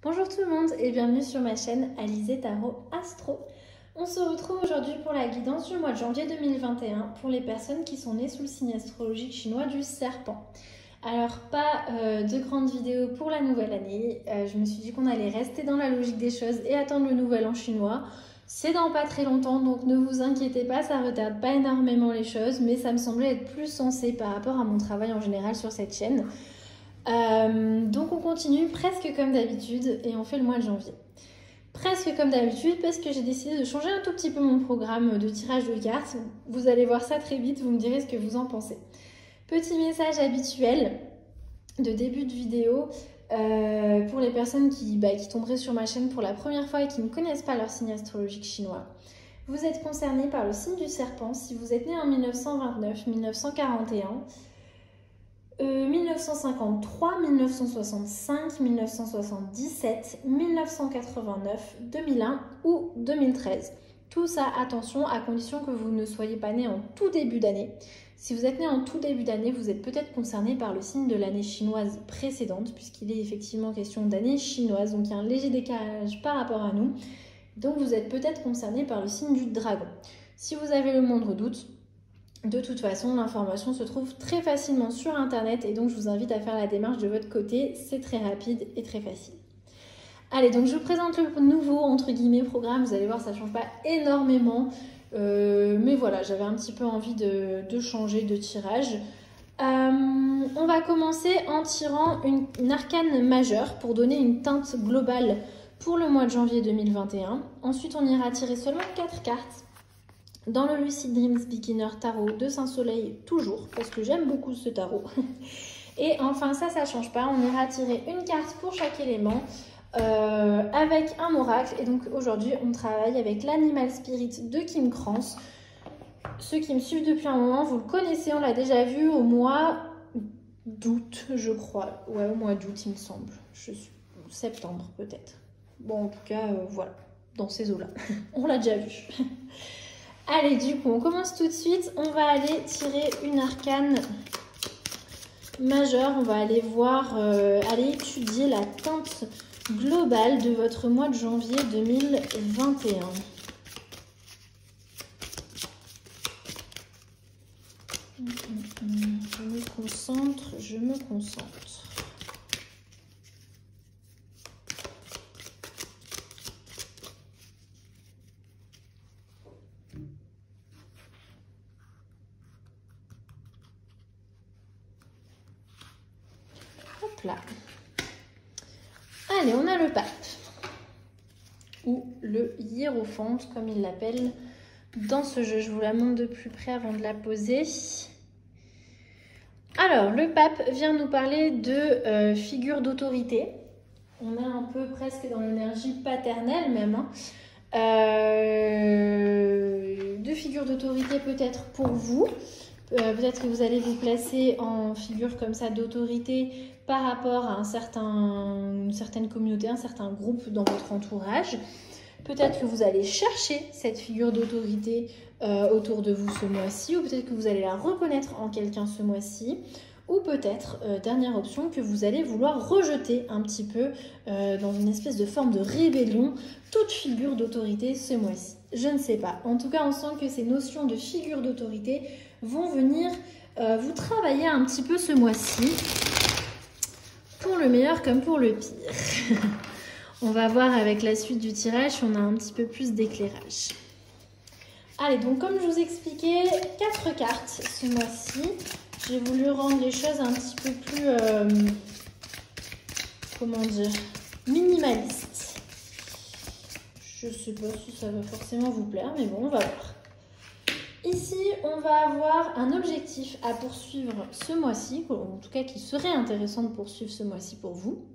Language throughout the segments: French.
Bonjour tout le monde et bienvenue sur ma chaîne Alizé Tarot Astro. On se retrouve aujourd'hui pour la guidance du mois de janvier 2021 pour les personnes qui sont nées sous le signe astrologique chinois du serpent. Alors pas de grande vidéo pour la nouvelle année, je me suis dit qu'on allait rester dans la logique des choses et attendre le nouvel an chinois. C'est dans pas très longtemps, donc ne vous inquiétez pas, ça retarde pas énormément les choses, mais ça me semblait être plus sensé par rapport à mon travail en général sur cette chaîne. Donc on continue presque comme d'habitude et on fait le mois de janvier. Presque comme d'habitude parce que j'ai décidé de changer un tout petit peu mon programme de tirage de cartes. Vous allez voir ça très vite, vous me direz ce que vous en pensez. Petit message habituel de début de vidéo pour les personnes qui tomberaient sur ma chaîne pour la première fois et qui ne connaissent pas leur signe astrologique chinois. Vous êtes concernés par le signe du serpent si vous êtes né en 1929, 1941, 1953, 1965, 1977, 1989, 2001 ou 2013. Tout ça, attention, à condition que vous ne soyez pas né en tout début d'année. Si vous êtes né en tout début d'année, vous êtes peut-être concerné par le signe de l'année chinoise précédente, puisqu'il est effectivement question d'année chinoise, donc il y a un léger décalage par rapport à nous. Donc vous êtes peut-être concerné par le signe du dragon. Si vous avez le moindre doute, de toute façon, l'information se trouve très facilement sur internet et donc je vous invite à faire la démarche de votre côté, c'est très rapide et très facile. Allez, donc je vous présente le nouveau, entre guillemets, programme, vous allez voir, ça ne change pas énormément, mais voilà, j'avais un petit peu envie de changer de tirage. On va commencer en tirant une arcane majeure pour donner une teinte globale pour le mois de janvier 2021. Ensuite, on ira tirer seulement 4 cartes. Dans le Lucid Dreams Beginner Tarot de Saint-Soleil, toujours, parce que j'aime beaucoup ce tarot. Et enfin, ça ne change pas, on ira tirer une carte pour chaque élément avec un oracle. Et donc aujourd'hui, on travaille avec l'Animal Spirit de Kim Krans. Ceux qui me suivent depuis un moment, vous le connaissez, on l'a déjà vu au mois d'août, je crois. Ouais, au mois d'août, il me semble. Septembre, peut-être. Bon, en tout cas, voilà, dans ces eaux-là. On l'a déjà vu. Allez, du coup, on commence tout de suite. On va aller tirer une arcane majeure. On va aller voir, aller étudier la teinte globale de votre mois de janvier 2021. Je me concentre, je me concentre. Là. Allez, on a le pape, ou le hiérophante, comme il l'appelle dans ce jeu. Je vous la montre de plus près avant de la poser. Alors, le pape vient nous parler de figure d'autorité. On est un peu presque dans l'énergie paternelle même. De figure d'autorité peut-être pour vous. Peut-être que vous allez vous placer en figure comme ça d'autorité par rapport à une certaine communauté, un certain groupe dans votre entourage. Peut-être que vous allez chercher cette figure d'autorité autour de vous ce mois-ci, ou peut-être que vous allez la reconnaître en quelqu'un ce mois-ci, ou peut-être, dernière option, que vous allez vouloir rejeter un petit peu dans une espèce de forme de rébellion toute figure d'autorité ce mois-ci. Je ne sais pas. En tout cas, on sent que ces notions de figure d'autorité vont venir vous travailler un petit peu ce mois-ci, pour le meilleur comme pour le pire. On va voir avec la suite du tirage si on a un petit peu plus d'éclairage. Allez, donc comme je vous expliquais, 4 cartes ce mois-ci. J'ai voulu rendre les choses un petit peu plus, comment dire, minimalistes. Je ne sais pas si ça va forcément vous plaire, mais bon, on va voir. Ici, on va avoir un objectif à poursuivre ce mois-ci, en tout cas qui serait intéressant de poursuivre ce mois-ci pour vous.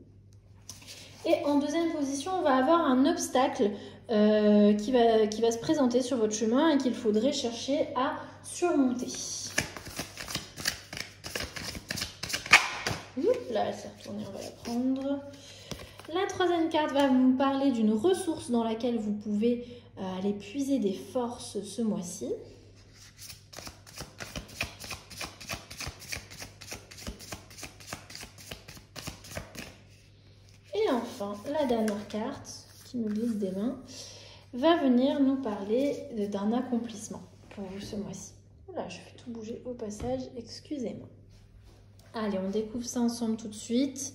Et en deuxième position, on va avoir un obstacle qui va se présenter sur votre chemin et qu'il faudrait chercher à surmonter. Là, elle s'est retournée, on va la prendre. La troisième carte va vous parler d'une ressource dans laquelle vous pouvez aller puiser des forces ce mois-ci. enfin, la dernière carte qui me glisse des mains va venir nous parler d'un accomplissement pour vous ce mois-ci. Voilà, je fais tout bouger au passage, excusez-moi. Allez, on découvre ça ensemble tout de suite.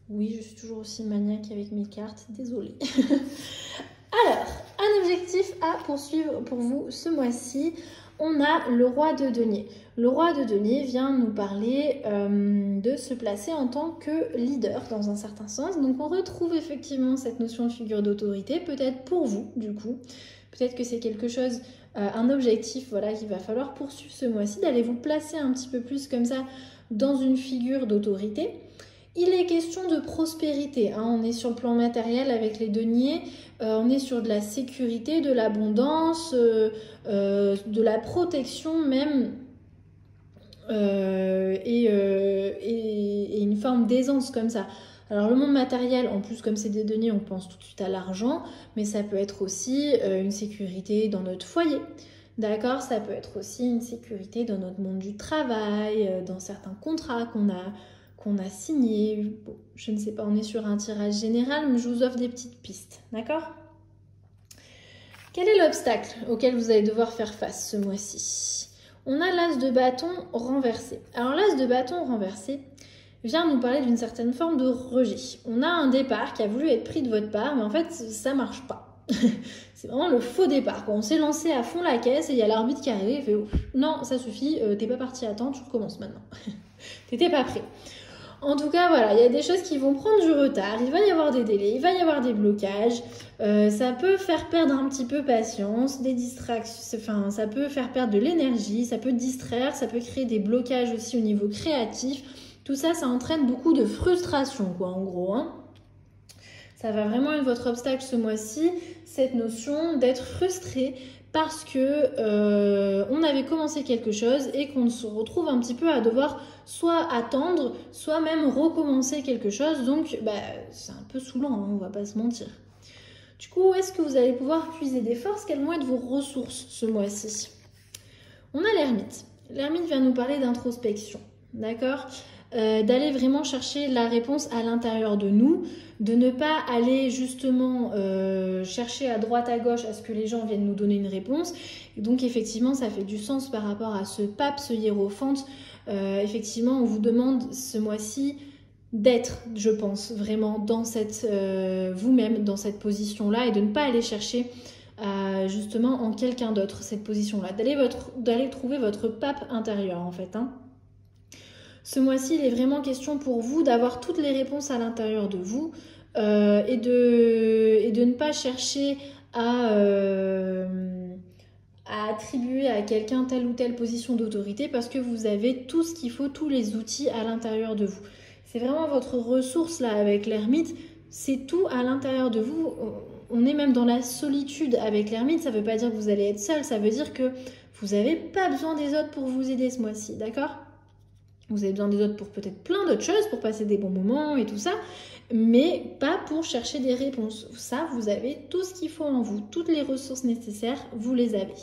Oui, je suis toujours aussi maniaque avec mes cartes, désolée. Alors, un objectif à poursuivre pour vous ce mois-ci. On a le roi de denier. Le roi de denier vient nous parler de se placer en tant que leader dans un certain sens. Donc on retrouve effectivement cette notion de figure d'autorité, peut-être pour vous du coup. Peut-être que c'est quelque chose, un objectif voilà, qu'il va falloir poursuivre ce mois-ci, d'aller vous placer un petit peu plus comme ça dans une figure d'autorité. Il est question de prospérité, hein. On est sur le plan matériel avec les deniers, on est sur de la sécurité, de l'abondance, de la protection même et une forme d'aisance comme ça. Alors le monde matériel, en plus comme c'est des deniers, on pense tout de suite à l'argent, mais ça peut être aussi une sécurité dans notre foyer. D'accord, ça peut être aussi une sécurité dans notre monde du travail, dans certains contrats qu'on a signé. Bon, je ne sais pas, on est sur un tirage général, mais je vous offre des petites pistes, d'accord? Quel est l'obstacle auquel vous allez devoir faire face ce mois-ci? On a l'as de bâton renversé. Alors l'as de bâton renversé vient nous parler d'une certaine forme de rejet. On a un départ qui a voulu être pris de votre part, mais en fait ça marche pas. C'est vraiment le faux départ. Quand on s'est lancé à fond la caisse et il y a l'arbitre qui arrive et fait oh, non, ça suffit, t'es pas parti à temps, tu recommences maintenant. T'étais pas prêt. En tout cas, voilà, il y a des choses qui vont prendre du retard, il va y avoir des délais, il va y avoir des blocages, ça peut faire perdre un petit peu patience, des distractions, enfin, ça peut faire perdre de l'énergie, ça peut distraire, ça peut créer des blocages aussi au niveau créatif. Tout ça, ça entraîne beaucoup de frustration, quoi, en gros, hein. Ça va vraiment être votre obstacle ce mois-ci, cette notion d'être frustré parce que on avait commencé quelque chose et qu'on se retrouve un petit peu à devoir soit attendre, soit même recommencer quelque chose. Donc, c'est un peu saoulant, hein, on va pas se mentir. Du coup, où est-ce que vous allez pouvoir puiser des forces? Quelles vont être vos ressources ce mois-ci? On a l'ermite. L'ermite vient nous parler d'introspection, d'accord? D'aller vraiment chercher la réponse à l'intérieur de nous, de ne pas aller justement chercher à droite à gauche à ce que les gens viennent nous donner une réponse. Et donc effectivement ça fait du sens par rapport à ce pape, ce hiérophante. Effectivement on vous demande ce mois-ci d'être, je pense, vraiment dans cette vous-même, dans cette position-là et de ne pas aller chercher justement en quelqu'un d'autre cette position-là, d'aller trouver votre pape intérieur en fait, hein. Ce mois-ci, il est vraiment question pour vous d'avoir toutes les réponses à l'intérieur de vous et de ne pas chercher à attribuer à quelqu'un telle ou telle position d'autorité parce que vous avez tout ce qu'il faut, tous les outils à l'intérieur de vous. C'est vraiment votre ressource là avec l'ermite, c'est tout à l'intérieur de vous. On est même dans la solitude avec l'ermite, ça ne veut pas dire que vous allez être seul, ça veut dire que vous n'avez pas besoin des autres pour vous aider ce mois-ci, d'accord ? Vous avez besoin des autres pour peut-être plein d'autres choses, pour passer des bons moments et tout ça, mais pas pour chercher des réponses. Ça, vous avez tout ce qu'il faut en vous, toutes les ressources nécessaires, vous les avez.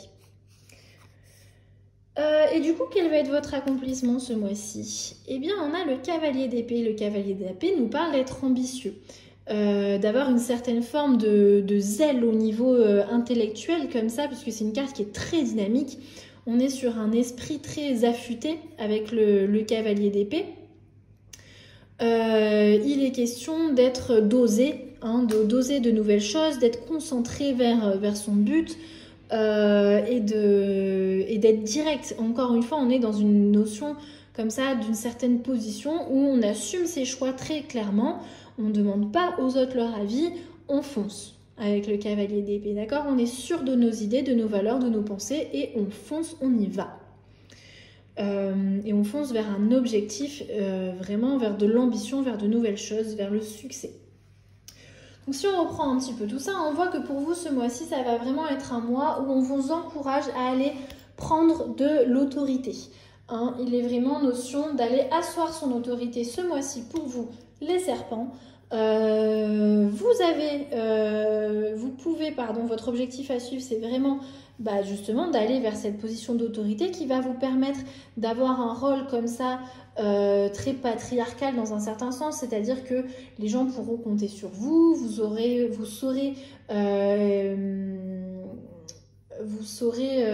Et du coup, quel va être votre accomplissement ce mois-ci? Eh bien, on a le cavalier d'épée. Le cavalier d'épée nous parle d'être ambitieux, d'avoir une certaine forme de zèle au niveau intellectuel comme ça, puisque c'est une carte qui est très dynamique. On est sur un esprit très affûté avec le cavalier d'épée. Il est question d'être dosé, hein, d'oser de nouvelles choses, d'être concentré vers son but et d'être direct. Encore une fois, on est dans une notion comme ça d'une certaine position où on assume ses choix très clairement. On ne demande pas aux autres leur avis, on fonce. Avec le cavalier d'épée, d'accord? On est sûr de nos idées, de nos valeurs, de nos pensées et on fonce, on y va. Et on fonce vers un objectif, vraiment vers de l'ambition, vers de nouvelles choses, vers le succès. Donc si on reprend un petit peu tout ça, on voit que pour vous ce mois-ci, ça va vraiment être un mois où on vous encourage à aller prendre de l'autorité. Hein, il est vraiment notion d'aller asseoir son autorité ce mois-ci pour vous, les serpents. Vous pouvez, votre objectif à suivre, c'est vraiment justement d'aller vers cette position d'autorité qui va vous permettre d'avoir un rôle comme ça très patriarcal dans un certain sens, c'est-à-dire que les gens pourront compter sur vous, vous saurez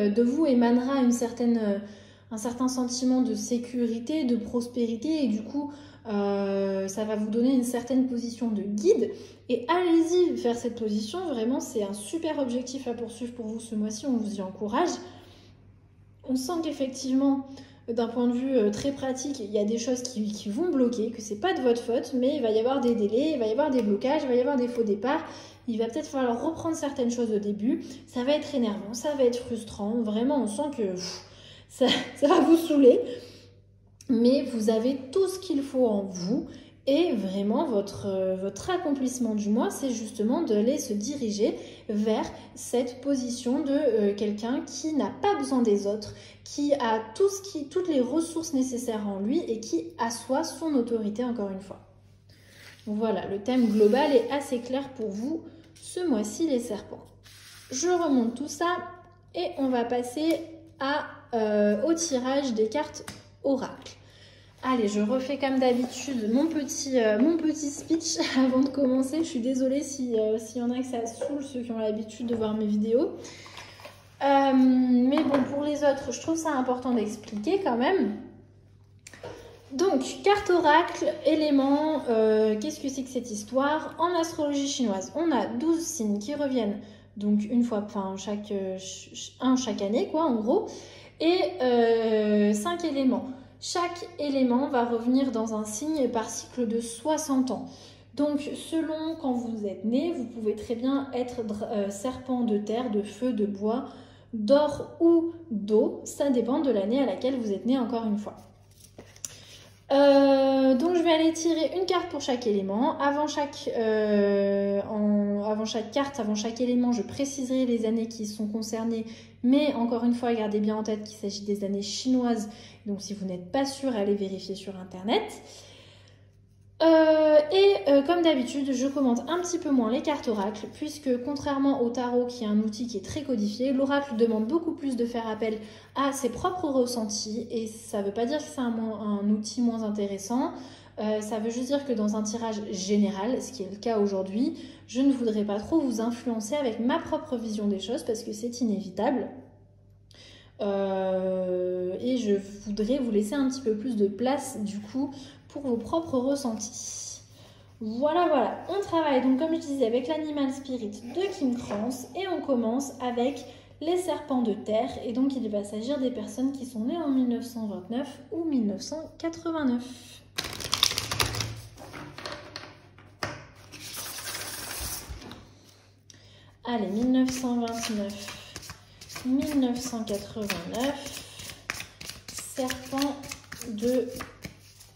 de vous émanera un certain sentiment de sécurité, de prospérité, et du coup ça va vous donner une certaine position de guide. Et allez-y faire cette position, vraiment c'est un super objectif à poursuivre pour vous ce mois-ci, on vous y encourage. On sent qu'effectivement, d'un point de vue très pratique, il y a des choses qui vont bloquer, que c'est pas de votre faute, mais il va y avoir des délais, il va y avoir des blocages, il va y avoir des faux départs, il va peut-être falloir reprendre certaines choses au début, ça va être énervant, ça va être frustrant, vraiment on sent que ça va vous saouler, mais vous avez tout ce qu'il faut en vous. Et vraiment, votre accomplissement du mois, c'est justement d'aller se diriger vers cette position de quelqu'un qui n'a pas besoin des autres, qui a toutes les ressources nécessaires en lui et qui assoit son autorité encore une fois. Donc voilà, le thème global est assez clair pour vous ce mois-ci, les serpents. Je remonte tout ça et on va passer au tirage des cartes oracle. Allez, je refais comme d'habitude mon petit speech avant de commencer. Je suis désolée s'il y en a que ça saoule, ceux qui ont l'habitude de voir mes vidéos. Mais bon, pour les autres, je trouve ça important d'expliquer quand même. Donc, carte oracle, éléments, qu'est-ce que c'est que cette histoire? En astrologie chinoise, on a 12 signes qui reviennent, donc une fois, enfin, chaque année, quoi, en gros, et 5 éléments. Chaque élément va revenir dans un signe par cycle de 60 ans. Donc, selon quand vous êtes né, vous pouvez très bien être serpent de terre, de feu, de bois, d'or ou d'eau. Ça dépend de l'année à laquelle vous êtes né, encore une fois. Donc, je vais aller tirer une carte pour chaque élément. Avant chaque carte, avant chaque élément, je préciserai les années qui sont concernées. Mais encore une fois, gardez bien en tête qu'il s'agit des années chinoises. Donc, si vous n'êtes pas sûr, allez vérifier sur Internet. Comme d'habitude, je commente un petit peu moins les cartes oracle, puisque contrairement au tarot, qui est un outil qui est très codifié, l'oracle demande beaucoup plus de faire appel à ses propres ressentis, et ça ne veut pas dire que c'est un outil moins intéressant, ça veut juste dire que dans un tirage général, ce qui est le cas aujourd'hui, je ne voudrais pas trop vous influencer avec ma propre vision des choses, parce que c'est inévitable. Et je voudrais vous laisser un petit peu plus de place, du coup, pour vos propres ressentis. Voilà, on travaille donc comme je disais avec l'animal spirit de Kim Krans et on commence avec les serpents de terre et donc il va s'agir des personnes qui sont nées en 1929 ou 1989. Allez, 1929, 1989, serpents de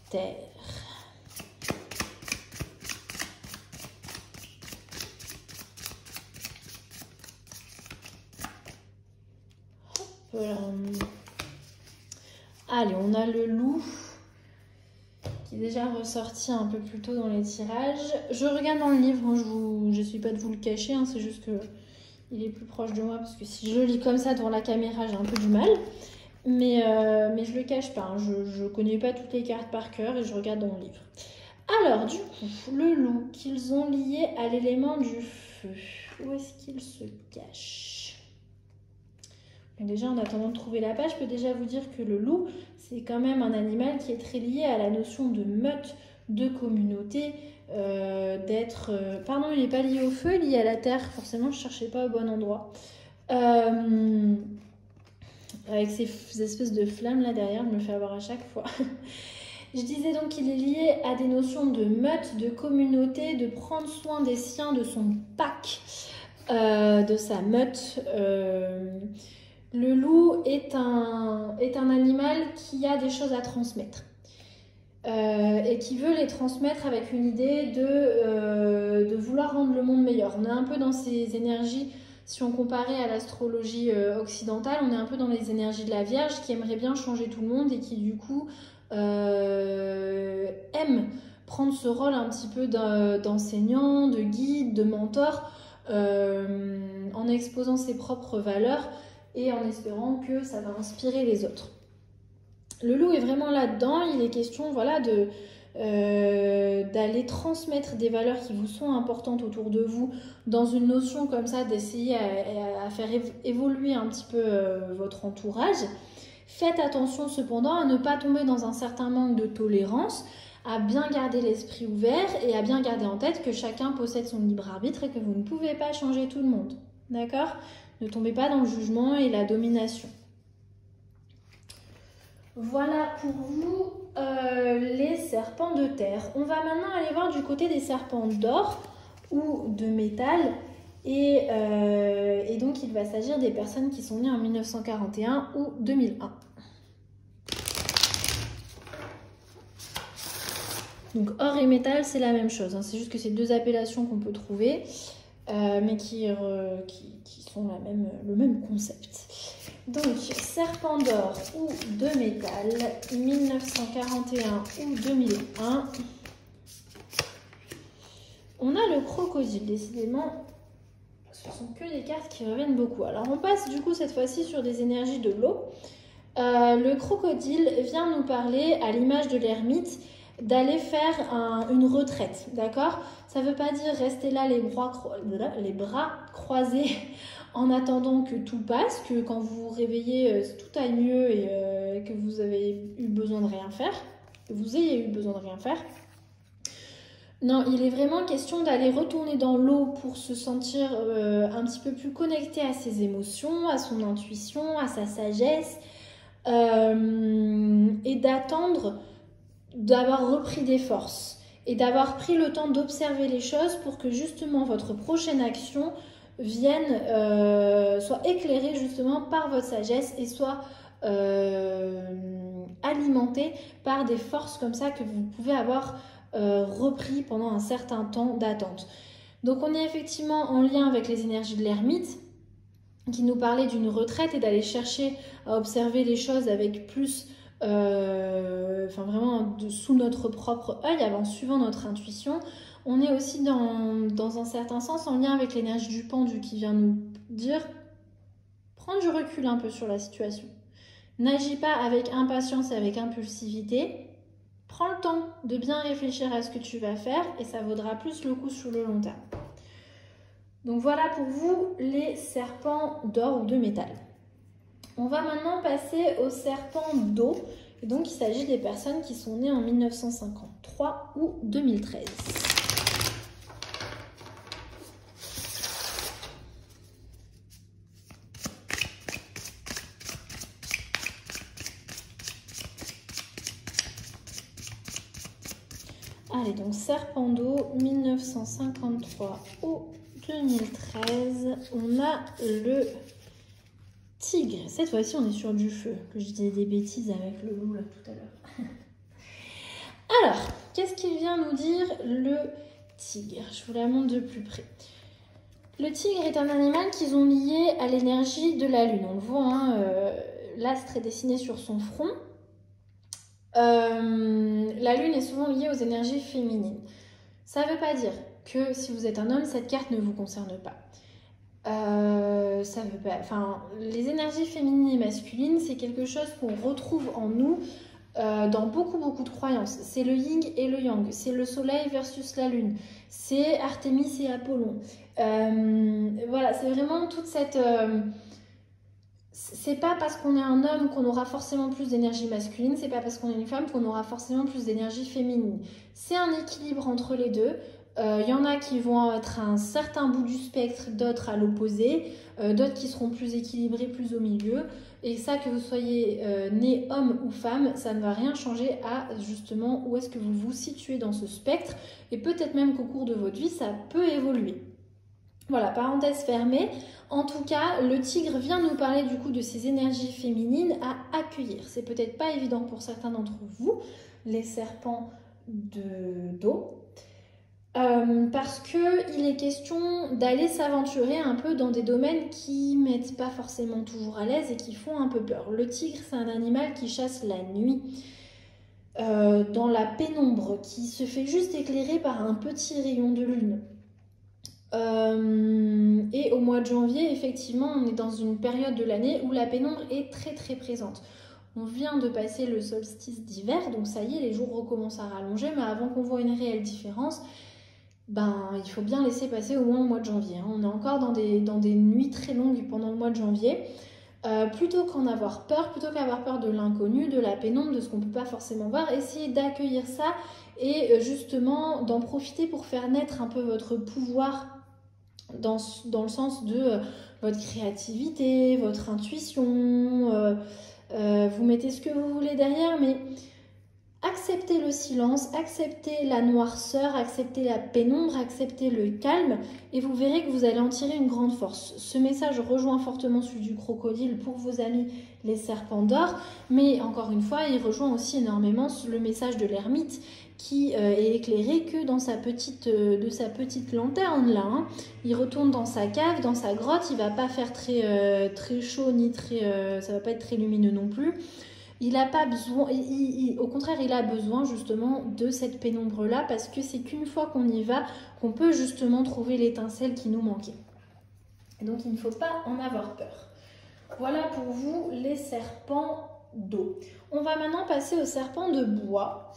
terre. Allez, on a le loup qui est déjà ressorti un peu plus tôt dans les tirages. Je regarde dans le livre, hein, je suis pas de vous le cacher, hein, c'est juste que il est plus proche de moi parce que si je lis comme ça devant la caméra, j'ai un peu du mal. Mais je le cache pas, hein, je connais pas toutes les cartes par cœur et je regarde dans le livre. Alors, du coup, le loup qu'ils ont lié à l'élément du feu, où est-ce qu'il se cache? Déjà, en attendant de trouver la page, je peux déjà vous dire que le loup, c'est quand même un animal qui est très lié à la notion de meute, de communauté, d'être... Pardon, il n'est pas lié au feu, il est lié à la terre. Forcément, je ne cherchais pas au bon endroit. Avec ces espèces de flammes là derrière, je me fais avoir à chaque fois. Je disais donc qu'il est lié à des notions de meute, de communauté, de prendre soin des siens, de son pack, de sa meute. Le loup est un animal qui a des choses à transmettre et qui veut les transmettre avec une idée de vouloir rendre le monde meilleur. On est un peu dans ces énergies, si on comparait à l'astrologie occidentale, on est un peu dans les énergies de la Vierge qui aimerait bien changer tout le monde et qui du coup aime prendre ce rôle un petit peu d'enseignant, de guide, de mentor en exposant ses propres valeurs et en espérant que ça va inspirer les autres. Le loup est vraiment là-dedans, il est question voilà, d'aller transmettre des valeurs qui vous sont importantes autour de vous dans une notion comme ça, d'essayer à faire évoluer un petit peu votre entourage. Faites attention cependant à ne pas tomber dans un certain manque de tolérance, à bien garder l'esprit ouvert et à bien garder en tête que chacun possède son libre arbitre et que vous ne pouvez pas changer tout le monde. D'accord ? Ne tombez pas dans le jugement et la domination. Voilà pour vous les serpents de terre. On va maintenant aller voir du côté des serpents d'or ou de métal. Et donc il va s'agir des personnes qui sont nées en 1941 ou 2001. Donc or et métal, c'est la même chose. Hein. C'est juste que c'est deux appellations qu'on peut trouver, mais qui sont le même concept. Donc, serpent d'or ou de métal, 1941 ou 2001. On a le crocodile, décidément, ce sont que des cartes qui reviennent beaucoup. Alors, on passe du coup cette fois-ci sur des énergies de l'eau. Le crocodile vient nous parler, à l'image de l'ermite, d'aller faire une retraite, d'accord? Ça ne veut pas dire rester là les bras croisés en attendant que tout passe, que quand vous vous réveillez, tout aille mieux et que vous avez eu besoin de rien faire, que vous ayez eu besoin de rien faire. Non, il est vraiment question d'aller retourner dans l'eau pour se sentir un petit peu plus connecté à ses émotions, à son intuition, à sa sagesse, et d'attendre d'avoir repris des forces et d'avoir pris le temps d'observer les choses pour que justement votre prochaine action soit éclairée justement par votre sagesse et soit alimentée par des forces comme ça que vous pouvez avoir repris pendant un certain temps d'attente. Donc on est effectivement en lien avec les énergies de l'ermite qui nous parlait d'une retraite et d'aller chercher à observer les choses avec plus vraiment sous notre propre œil, en suivant notre intuition. On est aussi dans un certain sens en lien avec l'énergie du pendu qui vient nous dire prends du recul un peu sur la situation. N'agis pas avec impatience et avec impulsivité. Prends le temps de bien réfléchir à ce que tu vas faire et ça vaudra plus le coup sur le long terme. Donc voilà pour vous les serpents d'or ou de métal. On va maintenant passer aux serpents d'eau. Et donc, il s'agit des personnes qui sont nées en 1953 ou 2013. Allez, donc serpent d'eau, 1953 ou 2013. On a le tigre. Cette fois-ci, on est sur du feu. Que je disais des bêtises avec le loup là tout à l'heure. Alors, qu'est-ce qu'il vient nous dire le tigre? Je vous la montre de plus près. Le tigre est un animal qu'ils ont lié à l'énergie de la lune. On le voit, hein, l'astre est dessiné sur son front. La lune est souvent liée aux énergies féminines. Ça ne veut pas dire que si vous êtes un homme, cette carte ne vous concerne pas. Les énergies féminines et masculines, c'est quelque chose qu'on retrouve en nous dans beaucoup de croyances. C'est le yin et le yang, c'est le soleil versus la lune, c'est Artémis et Apollon. Voilà, c'est vraiment toute cette... c'est pas parce qu'on est un homme qu'on aura forcément plus d'énergie masculine, c'est pas parce qu'on est une femme qu'on aura forcément plus d'énergie féminine. C'est un équilibre entre les deux. Y en a qui vont être à un certain bout du spectre, d'autres à l'opposé, d'autres qui seront plus équilibrés, plus au milieu. Et ça, que vous soyez né homme ou femme, ça ne va rien changer à justement où est-ce que vous vous situez dans ce spectre. Et peut-être même qu'au cours de votre vie, ça peut évoluer. Voilà, parenthèse fermée. En tout cas, le tigre vient nous parler du coup de ces énergies féminines à accueillir. C'est peut-être pas évident pour certains d'entre vous, les serpents d'eau. Parce qu'il est question d'aller s'aventurer un peu dans des domaines qui ne mettent pas forcément toujours à l'aise et qui font un peu peur. Le tigre, c'est un animal qui chasse la nuit, dans la pénombre, qui se fait juste éclairer par un petit rayon de lune. mois de janvier, effectivement, on est dans une période de l'année où la pénombre est très très présente. On vient de passer le solstice d'hiver, donc ça y est, les jours recommencent à rallonger, mais avant qu'on voit une réelle différence, il faut bien laisser passer au moins le mois de janvier. On est encore dans des nuits très longues pendant le mois de janvier. Plutôt qu'en avoir peur, plutôt qu'avoir peur de l'inconnu, de la pénombre, de ce qu'on ne peut pas forcément voir, essayez d'accueillir ça et justement d'en profiter pour faire naître un peu votre pouvoir dans le sens de votre créativité, votre intuition. Vous mettez ce que vous voulez derrière, mais acceptez le silence, acceptez la noirceur, acceptez la pénombre, acceptez le calme et vous verrez que vous allez en tirer une grande force. Ce message rejoint fortement celui du crocodile pour vos amis les serpents d'or, mais encore une fois, il rejoint aussi énormément le message de l'ermite qui est éclairé que de sa petite lanterne là. Hein. Il retourne dans sa cave, dans sa grotte, il va pas faire très chaud ni ça va pas être très lumineux non plus. Il n'a pas besoin, au contraire, il a besoin justement de cette pénombre-là parce que c'est qu'une fois qu'on y va qu'on peut justement trouver l'étincelle qui nous manquait. Et donc, il ne faut pas en avoir peur. Voilà pour vous les serpents d'eau. On va maintenant passer aux serpents de bois.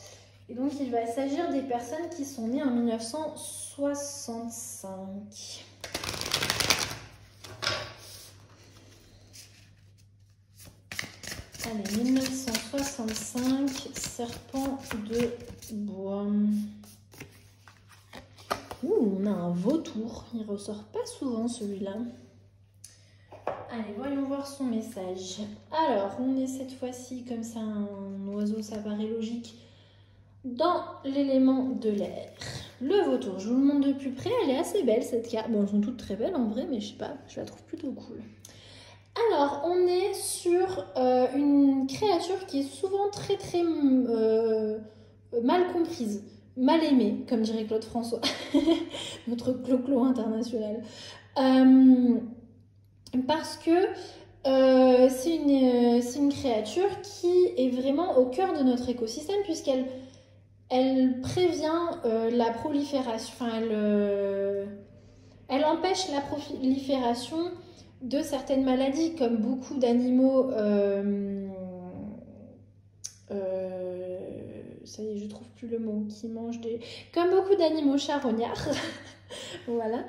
Et donc, il va s'agir des personnes qui sont nées en 1965. Allez, 1965, serpent de bois. On a un vautour. Il ressort pas souvent celui-là. Allez, voyons voir son message. Alors, on est cette fois-ci, comme ça, un oiseau, ça paraît logique, dans l'élément de l'air. Le vautour, je vous le montre de plus près. Elle est assez belle cette carte. Bon, elles sont toutes très belles en vrai, mais je sais pas, je la trouve plutôt cool. Alors, on est sur une créature qui est souvent très très mal comprise, mal aimée, comme dirait Claude François, notre clo-clo international. Parce que c'est une créature qui est vraiment au cœur de notre écosystème, puisqu'elle prévient la prolifération, enfin elle empêche la prolifération de certaines maladies, comme beaucoup d'animaux, ça y est, je trouve plus le mot, qui mangent des... Comme beaucoup d'animaux charognards, voilà.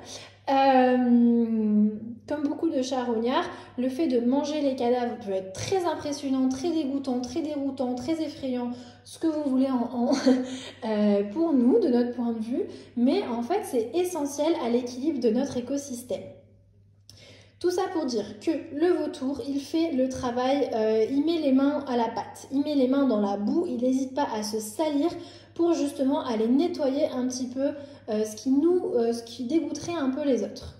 Comme beaucoup de charognards, le fait de manger les cadavres peut être très impressionnant, très dégoûtant, très déroutant, très effrayant, ce que vous voulez pour nous, de notre point de vue, mais en fait, c'est essentiel à l'équilibre de notre écosystème. Tout ça pour dire que le vautour, il fait le travail, il met les mains à la pâte, il met les mains dans la boue, il n'hésite pas à se salir pour justement aller nettoyer un petit peu ce qui dégoûterait un peu les autres.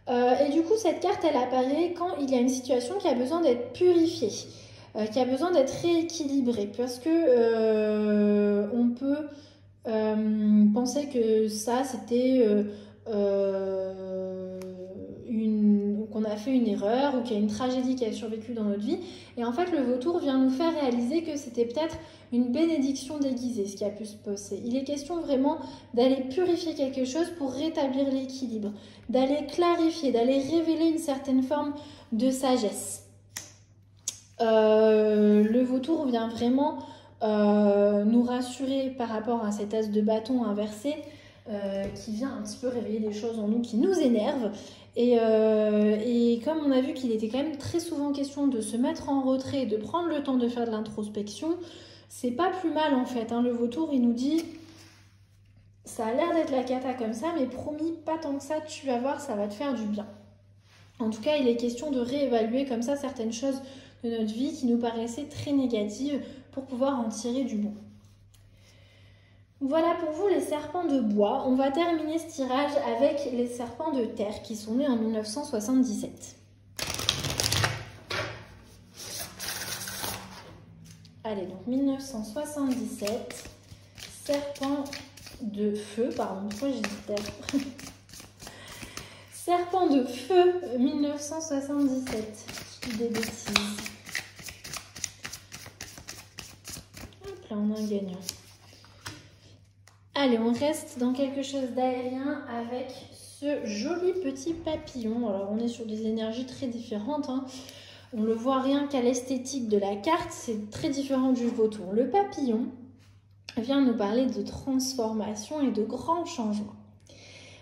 Et du coup, cette carte, elle apparaît quand il y a une situation qui a besoin d'être purifiée, qui a besoin d'être rééquilibrée, parce que on peut penser que ça, c'était... qu'on a fait une erreur ou qu'il y a une tragédie qui a survécu dans notre vie. Et en fait, le vautour vient nous faire réaliser que c'était peut-être une bénédiction déguisée, ce qui a pu se passer. Il est question vraiment d'aller purifier quelque chose pour rétablir l'équilibre, d'aller clarifier, d'aller révéler une certaine forme de sagesse. Le vautour vient vraiment nous rassurer par rapport à cet as de bâton inversé, qui vient un petit peu réveiller des choses en nous qui nous énervent. Et comme on a vu qu'il était quand même très souvent question de se mettre en retrait, de prendre le temps de faire de l'introspection, c'est pas plus mal en fait. Hein. Le vautour, il nous dit, ça a l'air d'être la cata comme ça, mais promis, pas tant que ça, tu vas voir, ça va te faire du bien. En tout cas, il est question de réévaluer comme ça certaines choses de notre vie qui nous paraissaient très négatives pour pouvoir en tirer du bon. Voilà pour vous les serpents de bois. On va terminer ce tirage avec les serpents de terre qui sont nés en 1977. Allez, donc 1977, serpent de feu, pardon, pourquoi j'ai dit terre? Serpent de feu 1977, je dis des bêtises. Hop là, on a un gagnant. Allez, on reste dans quelque chose d'aérien avec ce joli petit papillon. Alors on est sur des énergies très différentes, hein. On le voit rien qu'à l'esthétique de la carte, c'est très différent du vautour. Le papillon vient nous parler de transformation et de grands changements.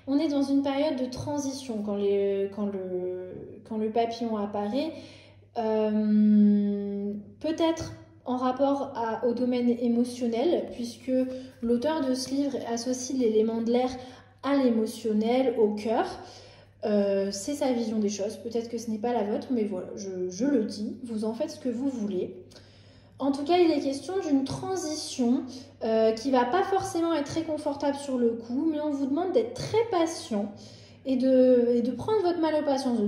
On est dans une période de transition quand le papillon apparaît, peut-être en rapport au domaine émotionnel, puisque l'auteur de ce livre associe l'élément de l'air à l'émotionnel, au cœur. C'est sa vision des choses, peut-être que ce n'est pas la vôtre, mais voilà, je le dis, vous en faites ce que vous voulez. En tout cas, il est question d'une transition qui ne va pas forcément être très confortable sur le coup, mais on vous demande d'être très patient et de prendre votre mal aux patience, de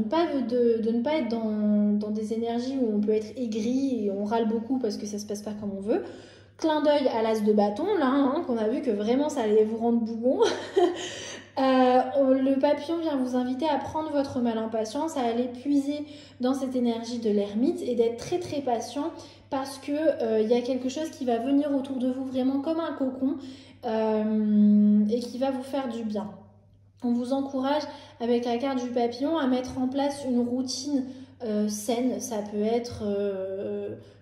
ne pas être dans des énergies où on peut être aigri et on râle beaucoup parce que ça ne se passe pas comme on veut. Clin d'œil à l'as de bâton, là, hein, qu'on a vu que vraiment ça allait vous rendre bougon. Le papillon vient vous inviter à prendre votre mal en patience, à aller puiser dans cette énergie de l'ermite et d'être très très patient parce que y a quelque chose qui va venir autour de vous vraiment comme un cocon et qui va vous faire du bien. On vous encourage avec la carte du papillon à mettre en place une routine saine. Ça peut être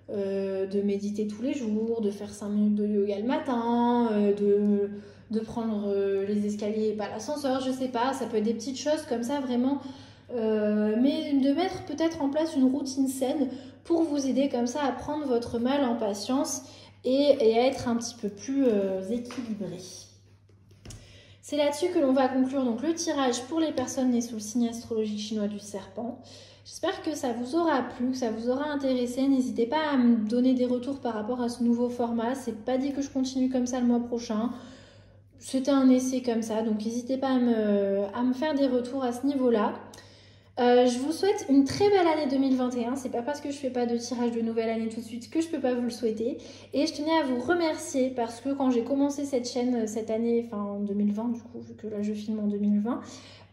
de méditer tous les jours, de faire 5 minutes de yoga le matin, de prendre les escaliers et pas l'ascenseur, je sais pas, ça peut être des petites choses comme ça vraiment, mais de mettre peut-être en place une routine saine pour vous aider comme ça à prendre votre mal en patience et à être un petit peu plus équilibré. C'est là-dessus que l'on va conclure donc le tirage pour les personnes nées sous le signe astrologique chinois du serpent. J'espère que ça vous aura plu, que ça vous aura intéressé. N'hésitez pas à me donner des retours par rapport à ce nouveau format. C'est pas dit que je continue comme ça le mois prochain. C'était un essai comme ça, donc n'hésitez pas à me faire des retours à ce niveau-là. Je vous souhaite une très belle année 2021. C'est pas parce que je fais pas de tirage de nouvelle année tout de suite que je peux pas vous le souhaiter. Et je tenais à vous remercier parce que quand j'ai commencé cette chaîne cette année, enfin en 2020 du coup, vu que là je filme en 2020,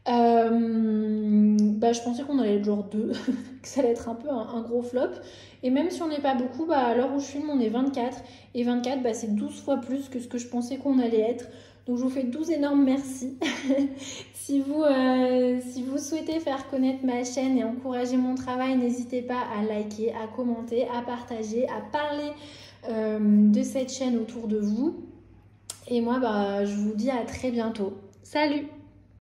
je pensais qu'on allait être genre 2, que ça allait être un peu un gros flop. Et même si on n'est pas beaucoup, à l'heure où je filme, on est 24. Et 24, c'est 12 fois plus que ce que je pensais qu'on allait être. Donc je vous fais 12 énormes merci. Si vous souhaitez faire connaître ma chaîne et encourager mon travail, n'hésitez pas à liker, à commenter, à partager, à parler de cette chaîne autour de vous. Et moi, je vous dis à très bientôt. Salut!